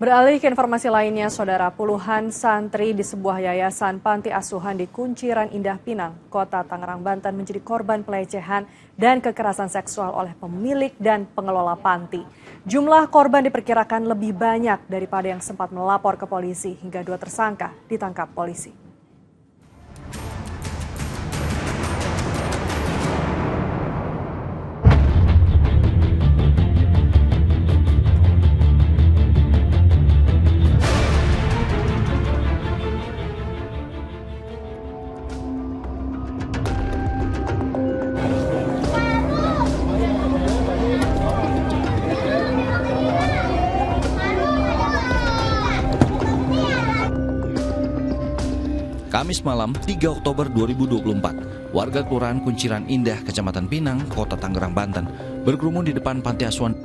Beralih ke informasi lainnya, saudara, puluhan santri di sebuah yayasan panti asuhan di Kunciran Indah Pinang, Kota Tangerang, Banten menjadi korban pelecehan dan kekerasan seksual oleh pemilik dan pengelola panti. Jumlah korban diperkirakan lebih banyak daripada yang sempat melapor ke polisi, hingga 2 tersangka ditangkap polisi. Kamis malam 3 Oktober 2024, warga Kelurahan Kunciran Indah, Kecamatan Pinang, Kota Tangerang, Banten, berkerumun di depan panti asuhan.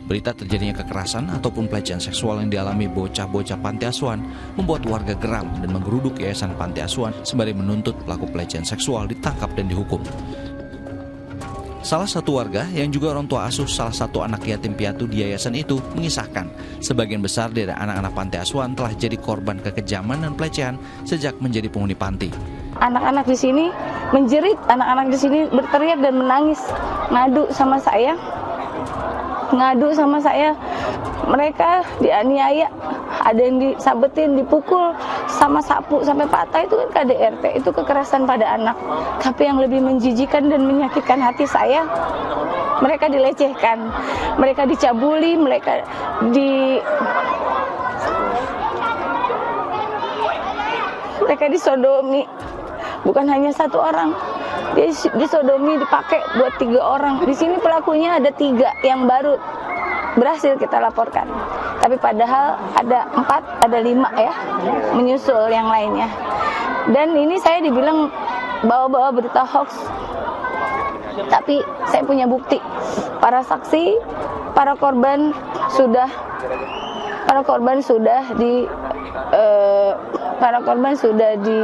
Berita terjadinya kekerasan ataupun pelecehan seksual yang dialami bocah-bocah panti asuhan membuat warga geram dan menggeruduk yayasan panti asuhan sembari menuntut pelaku pelecehan seksual ditangkap dan dihukum. Salah satu warga yang juga orang tua asuh salah satu anak yatim piatu di yayasan itu mengisahkan sebagian besar dari anak-anak panti asuhan telah jadi korban kekejaman dan pelecehan sejak menjadi penghuni panti. Anak-anak di sini menjerit, anak-anak di sini berteriak dan menangis, ngadu sama saya. Mereka dianiaya, ada yang disabetin, dipukul sama sapu sampai patah. Itu kan KDRT, itu kekerasan pada anak. Tapi yang lebih menjijikan dan menyakitkan hati saya, mereka dilecehkan, mereka dicabuli, mereka disodomi. Bukan hanya satu orang, dia disodomi dipakai buat 3 orang. Di sini pelakunya ada 3 yang baru berhasil kita laporkan. Tapi padahal ada 4, ada 5 ya, menyusul yang lainnya. Dan ini saya dibilang bawa-bawa berita hoax. Tapi saya punya bukti. Para saksi, para korban sudah di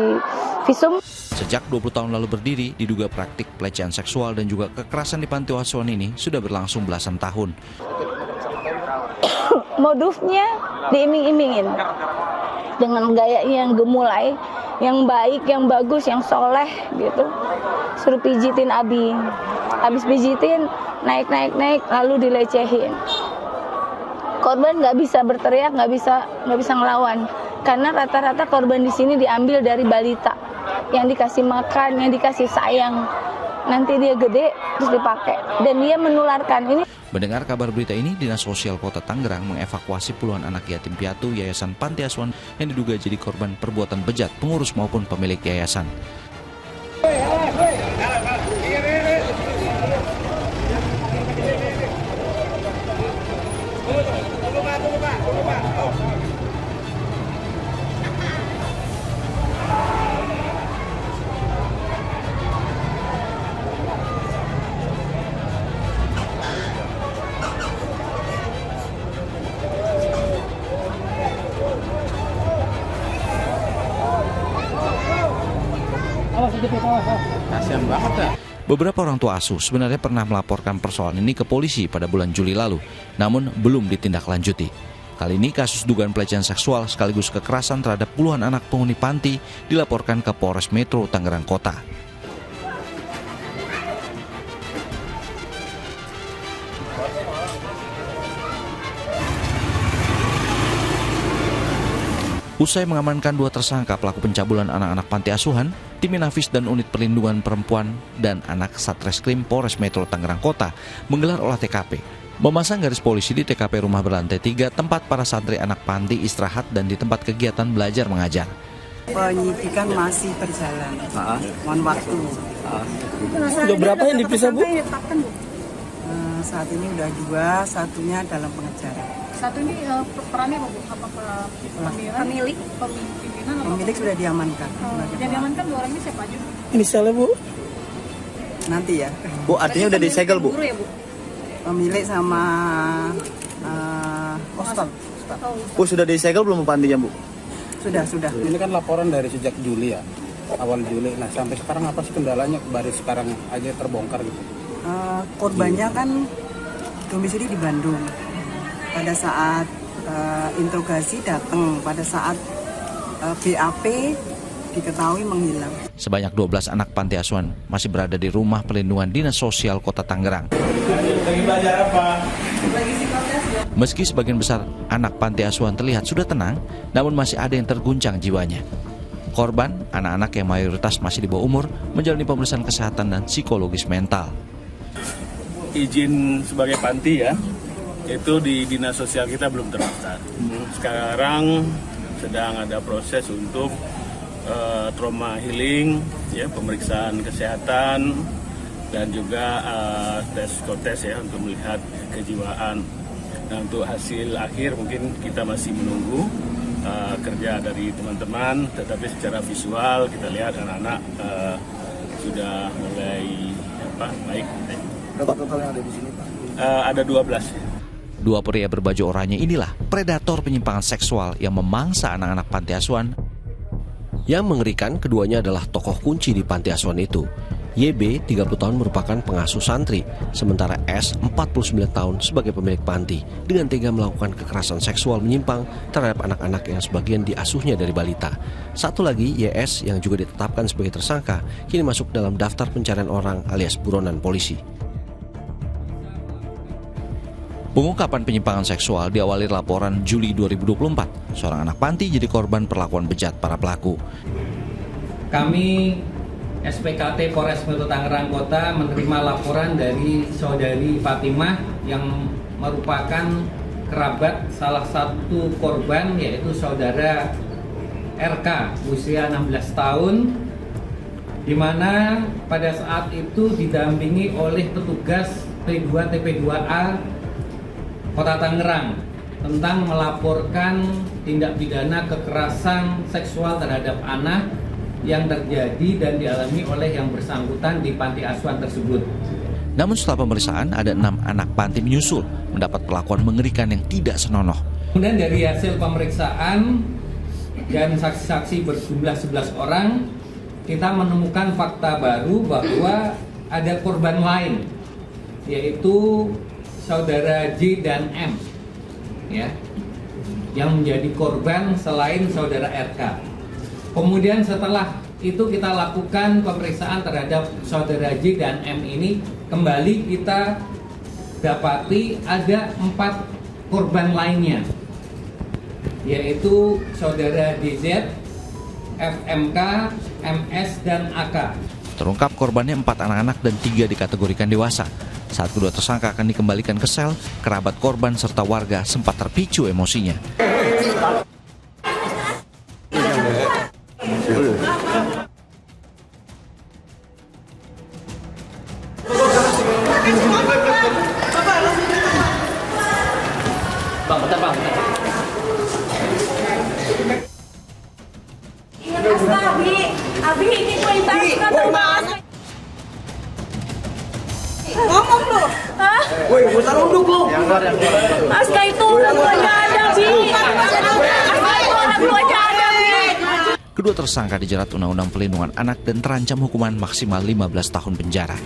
visum. Sejak 20 tahun lalu berdiri, diduga praktik pelecehan seksual dan juga kekerasan di panti asuhan ini sudah berlangsung belasan tahun. Modusnya diiming-imingin dengan gayanya yang gemulai, yang baik, yang bagus, yang soleh gitu. Suruh pijitin abi, habis pijitin naik, lalu dilecehin. Korban nggak bisa berteriak, nggak bisa ngelawan, karena rata-rata korban di sini diambil dari balita, yang dikasih makan, yang dikasih sayang. Nanti dia gede terus dipakai dan dia menularkan ini. Mendengar kabar berita ini, Dinas Sosial Kota Tangerang mengevakuasi puluhan anak yatim piatu yayasan panti asuhan yang diduga jadi korban perbuatan bejat pengurus maupun pemilik yayasan. Kasian banget ya. Beberapa orang tua asuh sebenarnya pernah melaporkan persoalan ini ke polisi pada bulan Juli lalu, namun belum ditindaklanjuti. Kali ini kasus dugaan pelecehan seksual sekaligus kekerasan terhadap puluhan anak penghuni panti dilaporkan ke Polres Metro Tangerang Kota. Usai mengamankan 2 tersangka pelaku pencabulan anak-anak panti asuhan, tim Inafis dan Unit Perlindungan Perempuan dan Anak Satreskrim Polres Metro Tangerang Kota menggelar olah TKP. Memasang garis polisi di TKP rumah berlantai 3 tempat para santri anak panti istirahat dan di tempat kegiatan belajar mengajar. Penyidikan masih berjalan, mohon waktu. Udah berapa yang diperiksa, Bu? Saat ini udah 2, satunya dalam pengejaran. Satu ini perannya apa, Bu? Apakah pemilik pimpinan? Pemilik sudah diamankan. Yang diamankan 2 orang ini siapa aja? Inisialnya, Bu? Nanti ya. Bu, artinya udah disegel, Bu? Guru ya, Bu? Pemilik sama Ustaz. Bu, sudah disegel belum pantinya, Bu? Sudah. Ini kan laporan dari sejak Juli ya, awal Juli. Nah, sampai sekarang apa sih kendalanya baru sekarang aja terbongkar gitu? Korbannya kan domisili di Bandung. Pada saat interogasi datang pada saat BAP diketahui menghilang. Sebanyak 12 anak panti asuhan masih berada di rumah perlindungan Dinas Sosial Kota Tangerang. Meski sebagian besar anak panti asuhan terlihat sudah tenang, namun masih ada yang terguncang jiwanya. Korban, anak-anak yang mayoritas masih di bawah umur, menjalani pemeriksaan kesehatan dan psikologis mental. Izin sebagai panti ya, itu di Dinas Sosial kita belum terdaftar. Sekarang sedang ada proses untuk trauma healing, ya, pemeriksaan kesehatan, dan juga tes psikotes ya untuk melihat kejiwaan. Nah, untuk hasil akhir mungkin kita masih menunggu kerja dari teman-teman, tetapi secara visual kita lihat anak-anak sudah mulai baik. Berapa total yang ada di sini, Pak? Ada 12. Dua pria berbaju oranye inilah predator penyimpangan seksual yang memangsa anak-anak panti asuhan. Yang mengerikan, keduanya adalah tokoh kunci di panti asuhan itu. YB, 30 tahun merupakan pengasuh santri, sementara S, 49 tahun sebagai pemilik panti, dengan tega melakukan kekerasan seksual menyimpang terhadap anak-anak yang sebagian diasuhnya dari balita. Satu lagi, YS, yang juga ditetapkan sebagai tersangka, kini masuk dalam daftar pencarian orang alias buronan polisi. Pengungkapan penyimpangan seksual diawali laporan Juli 2024. Seorang anak panti jadi korban perlakuan bejat para pelaku. Kami SPKT Polres Metro Tangerang Kota menerima laporan dari saudari Fatimah yang merupakan kerabat salah satu korban, yaitu saudara RK usia 16 tahun, di mana pada saat itu didampingi oleh petugas P2 TP2A Kota Tangerang tentang melaporkan tindak pidana kekerasan seksual terhadap anak yang terjadi dan dialami oleh yang bersangkutan di panti asuhan tersebut. Namun setelah pemeriksaan, ada 6 anak panti menyusul mendapat perlakuan mengerikan yang tidak senonoh. Kemudian dari hasil pemeriksaan dan saksi-saksi berjumlah 11 orang, kita menemukan fakta baru bahwa ada korban lain, yaitu saudara J dan M, ya, yang menjadi korban selain saudara RK. Kemudian setelah itu kita lakukan pemeriksaan terhadap saudara J dan M ini, kembali kita dapati ada 4 korban lainnya, yaitu saudara DZ, FMK, MS, dan AK. Terungkap korbannya 4 anak-anak dan 3 dikategorikan dewasa. Saat kedua tersangka akan dikembalikan ke sel, kerabat korban serta warga sempat terpicu emosinya. Abi ini kualitas termas. Ngomong lu. Hah? Woi, putar unduk lu. Aska itu orang-orangnya ada, Bi. Aska itu orang-orangnya ada, Bi. Kedua tersangka dijerat Undang-Undang Perlindungan Anak dan terancam hukuman maksimal 15 tahun penjara.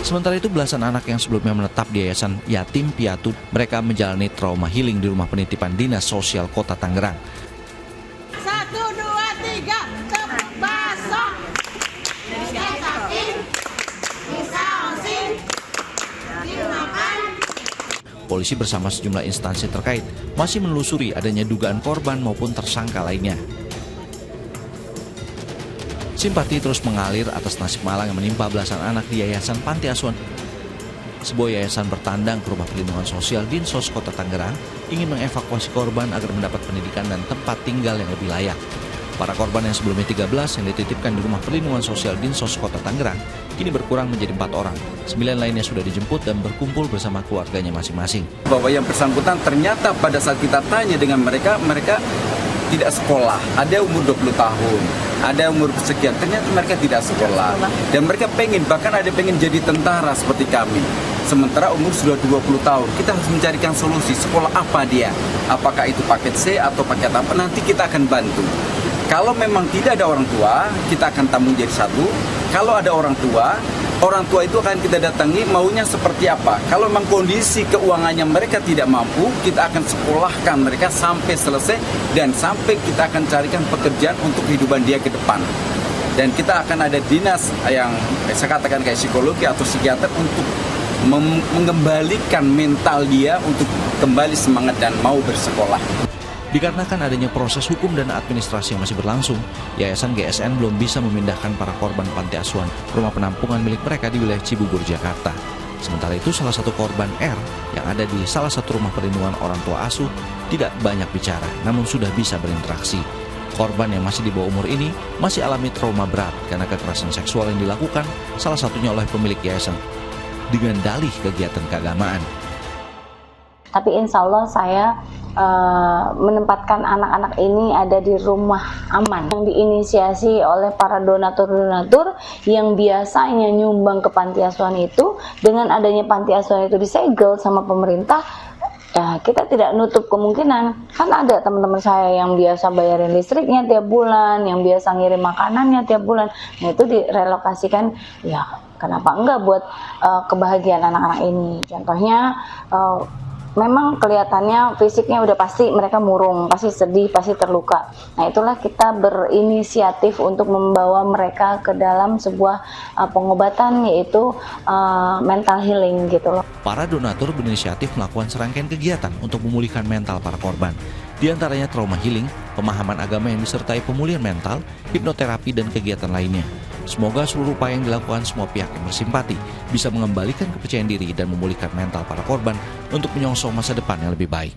Sementara itu, belasan anak yang sebelumnya menetap di Yayasan Yatim Piatu, mereka menjalani trauma healing di rumah penitipan Dinas Sosial Kota Tangerang. 1, 2, 3, basok. Polisi bersama sejumlah instansi terkait masih menelusuri adanya dugaan korban maupun tersangka lainnya. Simpati terus mengalir atas nasib malang yang menimpa belasan anak di Yayasan Panti Asuhan. Sebuah yayasan bertandang ke Rumah Perlindungan Sosial Dinsos Kota Tangerang ingin mengevakuasi korban agar mendapat pendidikan dan tempat tinggal yang lebih layak. Para korban yang sebelumnya 13 yang dititipkan di Rumah Perlindungan Sosial Dinsos Kota Tangerang kini berkurang menjadi 4 orang. 9 lainnya sudah dijemput dan berkumpul bersama keluarganya masing-masing. Bahwa yang bersangkutan ternyata pada saat kita tanya dengan mereka tidak sekolah, ada umur 20 tahun, ada umur sekian, ternyata mereka tidak sekolah. Dan mereka bahkan ada pengen jadi tentara seperti kami. Sementara umur sudah 20 tahun, kita harus mencarikan solusi, sekolah apa dia? Apakah itu paket C atau paket apa? Nanti kita akan bantu. Kalau memang tidak ada orang tua, kita akan tampung jadi satu. Kalau ada orang tua itu akan kita datangi maunya seperti apa. Kalau memang kondisi keuangannya mereka tidak mampu, kita akan sekolahkan mereka sampai selesai dan sampai kita akan carikan pekerjaan untuk kehidupan dia ke depan. Dan kita akan ada dinas yang saya katakan kayak psikologi atau psikiater untuk mengembalikan mental dia untuk kembali semangat dan mau bersekolah. Dikarenakan adanya proses hukum dan administrasi yang masih berlangsung, Yayasan GSN belum bisa memindahkan para korban panti asuhan rumah penampungan milik mereka di wilayah Cibubur, Jakarta. Sementara itu, salah satu korban R yang ada di salah satu rumah perlindungan orang tua asuh tidak banyak bicara, namun sudah bisa berinteraksi. Korban yang masih di bawah umur ini masih alami trauma berat karena kekerasan seksual yang dilakukan salah satunya oleh pemilik yayasan dengan dalih kegiatan keagamaan. Tapi insya Allah saya menempatkan anak-anak ini ada di rumah aman yang diinisiasi oleh para donatur-donatur yang biasanya nyumbang ke panti asuhan itu. Dengan adanya panti asuhan itu disegel sama pemerintah, ya kita tidak nutup kemungkinan. Kan ada teman-teman saya yang biasa bayarin listriknya tiap bulan, yang biasa ngirim makanannya tiap bulan. Nah itu direlokasikan, ya kenapa enggak buat kebahagiaan anak-anak ini. Contohnya memang kelihatannya fisiknya udah pasti mereka murung, pasti sedih, pasti terluka. Nah itulah kita berinisiatif untuk membawa mereka ke dalam sebuah pengobatan, yaitu mental healing gitu loh. Para donatur berinisiatif melakukan serangkaian kegiatan untuk memulihkan mental para korban. Di antaranya trauma healing, pemahaman agama yang disertai pemulihan mental, hipnoterapi, dan kegiatan lainnya. Semoga seluruh upaya yang dilakukan semua pihak yang bersimpati bisa mengembalikan kepercayaan diri dan memulihkan mental para korban untuk menyongsong masa depan yang lebih baik.